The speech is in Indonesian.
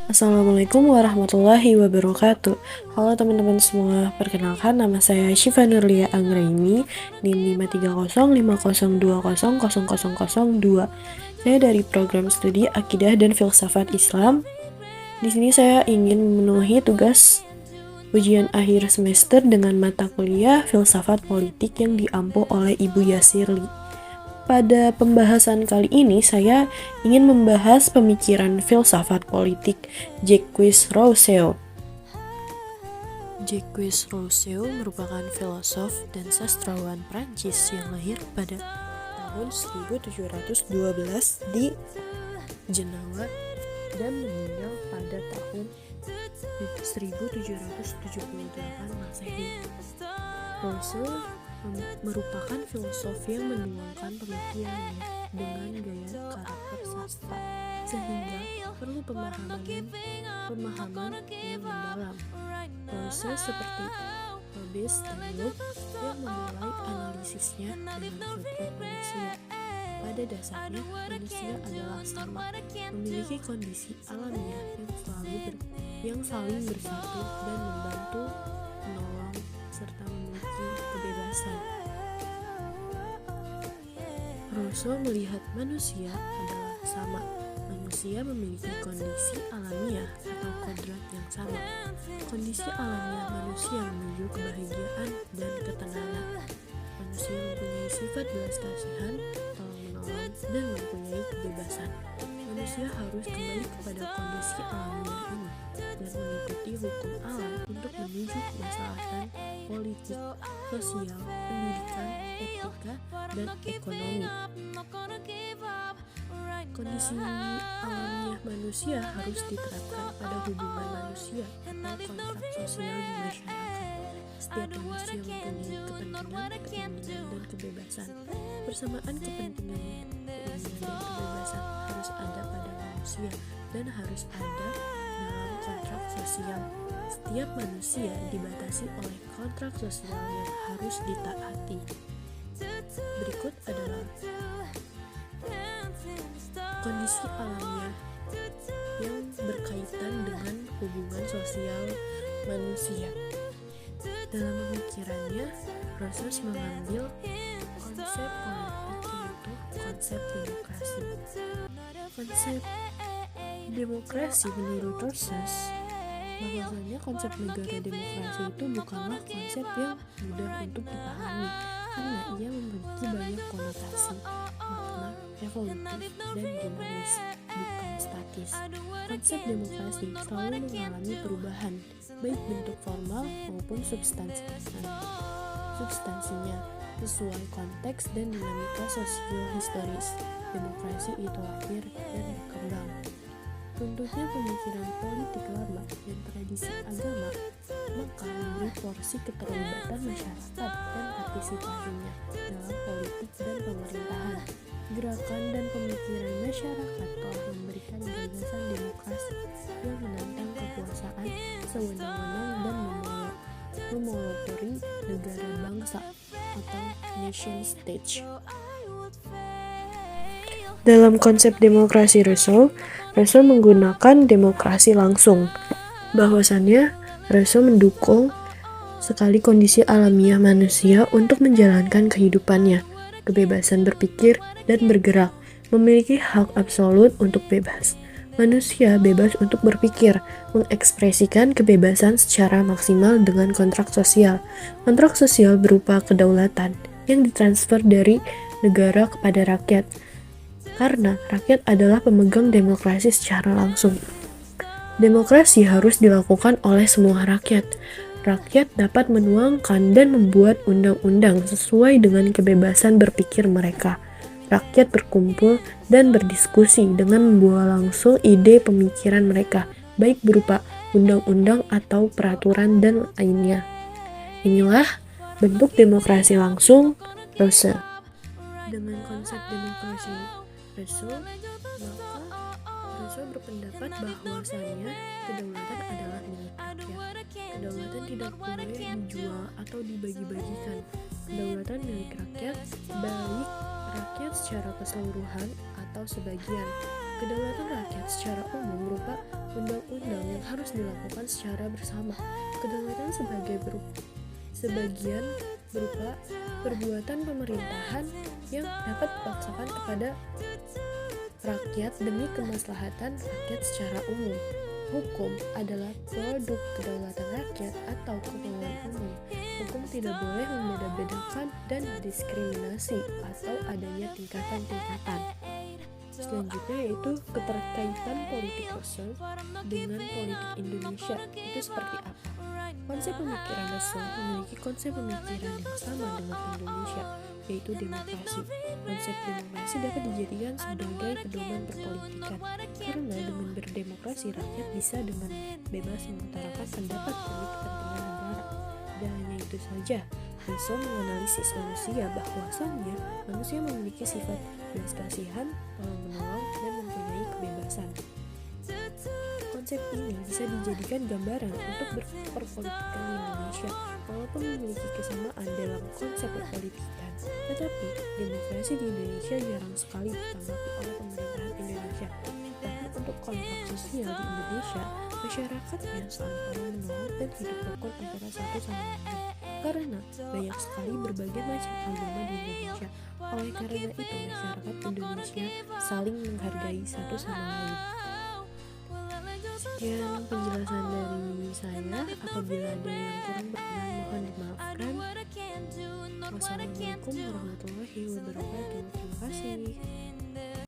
Assalamualaikum warahmatullahi wabarakatuh. Halo teman-teman semua, perkenalkan nama saya Syifa Nurlia Anggraini, NIM 53050200002. Saya dari program studi Akidah dan Filsafat Islam. Di sini saya ingin memenuhi tugas ujian akhir semester dengan mata kuliah Filsafat Politik yang diampu oleh Ibu Yasirli. Pada pembahasan kali ini, saya ingin membahas pemikiran filsafat politik Jacques Rousseau. Jacques Rousseau merupakan filosof dan sastrawan Prancis yang lahir pada tahun 1712 di Jenewa dan meninggal pada tahun 1778 Masehi. Rousseau merupakan filosof yang menuangkan pemikirannya dengan gaya karakter sastra, sehingga perlu pemahaman yang mendalam. Rousseau seperti Hobbes dan Locke yang memulai analisisnya dengan kodrat manusia. Pada dasarnya, manusia adalah sama, memiliki kondisi alamiah yang saling bersatu dan membantu, menolong, serta memiliki kebebasan. Rousseau melihat manusia adalah sama. Manusia memiliki kondisi alamiah atau kodrat yang sama. Kondisi alamiah manusia menuju kebahagiaan dan ketenangan. Manusia mempunyai sifat belas kasihan, tolong menolong, dan mempunyai kebebasan. Manusia harus kembali kepada kondisi alamiah ini dan mengikuti hukum alam untuk menuju kemaslahatan politik, sosial, pendidikan, etika, dan ekonomi. Kondisi alamiah manusia harus diterapkan pada hubungan manusia atau kontrak sosial di masyarakat. Setiap manusia mempunyai kepentingan, keinginan, dan kebebasan. Persamaan kepentingan, keinginan, dan kebebasan harus ada pada manusia dan harus ada dalam kontrak sosial. Setiap manusia dibatasi oleh kontrak sosial yang harus ditaati. Berikut adalah kondisi alamiah yang berkaitan dengan hubungan sosial manusia. Dalam pemikirannya, Rousseau mengambil konsep politik yaitu konsep demokrasi. Konsep demokrasi menurut Rousseau bahwasanya konsep negara demokrasi itu bukanlah konsep yang mudah untuk dipahami karena ia memiliki banyak konotasi, makna, evolutif, dan dinamis, bukan statis. Konsep demokrasi selalu mengalami perubahan, baik bentuk formal maupun substansinya, sesuai konteks dan dinamika sosio-historis. Demokrasi itu lahir dan berkembang. Runtuhnya pemikiran politik lama dan tradisi agama, maka memberi porsi keterlibatan masyarakat dan partisipasinya dalam politik dan pemerintahan. Gerakan dan pemikiran masyarakat telah memberikan gagasan demokrasi yang menantang kekuasaan sewenang-wenang dan memonopoli negara bangsa atau nation state. Dalam konsep demokrasi Rousseau menggunakan demokrasi langsung. Bahwasannya, Rousseau mendukung sekali kondisi alamiah manusia untuk menjalankan kehidupannya, kebebasan berpikir dan bergerak, memiliki hak absolut untuk bebas. Manusia bebas untuk berpikir, mengekspresikan kebebasan secara maksimal dengan kontrak sosial. Kontrak sosial berupa kedaulatan yang ditransfer dari negara kepada rakyat, karena rakyat adalah pemegang demokrasi secara langsung. Demokrasi harus dilakukan oleh semua rakyat. Rakyat dapat menuangkan dan membuat undang-undang sesuai dengan kebebasan berpikir mereka. Rakyat berkumpul dan berdiskusi dengan membawa langsung ide pemikiran mereka, baik berupa undang-undang atau peraturan dan lainnya. Inilah bentuk demokrasi langsung Rousseau. Dengan konsep demokrasi Rousseau, maka Rousseau berpendapat bahwasannya kedaulatan adalah milik rakyat. Kedaulatan tidak boleh dijual atau dibagi-bagikan. Kedaulatan milik rakyat, baik rakyat secara keseluruhan atau sebagian. Kedaulatan rakyat secara umum berupa undang-undang yang harus dilakukan secara bersama. Kedaulatan sebagian berupa perbuatan pemerintahan yang dapat dipaksakan kepada rakyat demi kemaslahatan rakyat secara umum. Hukum adalah produk kedaulatan rakyat atau kemauan umum. Hukum tidak boleh membeda-bedakan dan diskriminasi atau adanya tingkatan-tingkatan. Selanjutnya yaitu keterkaitan politik Russell dengan politik Indonesia. Itu seperti apa? Konsep pemikiran Russell memiliki konsep pemikiran yang sama dengan Indonesia, yaitu demokrasi. Konsep demokrasi dapat dijadikan sebagai pedoman perpolitikan, karena dengan berdemokrasi rakyat bisa dengan bebas mengutarakan pendapat demi kepentingan negara. Dan hanya itu saja, Russell menganalisis manusia bahwasannya manusia memiliki sifat belas kasihan, tolong-menolong, dan mempunyai kebebasan. Konsep ini bisa dijadikan gambaran untuk berpolitikan di Indonesia. Walaupun memiliki kesamaan dalam konsep perpolitikan, tetapi demokrasi di Indonesia jarang sekali ditanggapi oleh pemerintahan Indonesia. Bahkan untuk konflik sosial di Indonesia, masyarakatnya saling tolong-menolong dan hidup rukun antara satu sama lain. Karena banyak sekali berbagai macam agama di Indonesia. Oleh karena itu, masyarakat Indonesia saling menghargai satu sama lain. Sekian penjelasan dari saya. Apabila ada yang kurang berkenan, mohon dimaafkan. Wassalamualaikum warahmatullahi wabarakatuh. Terima kasih.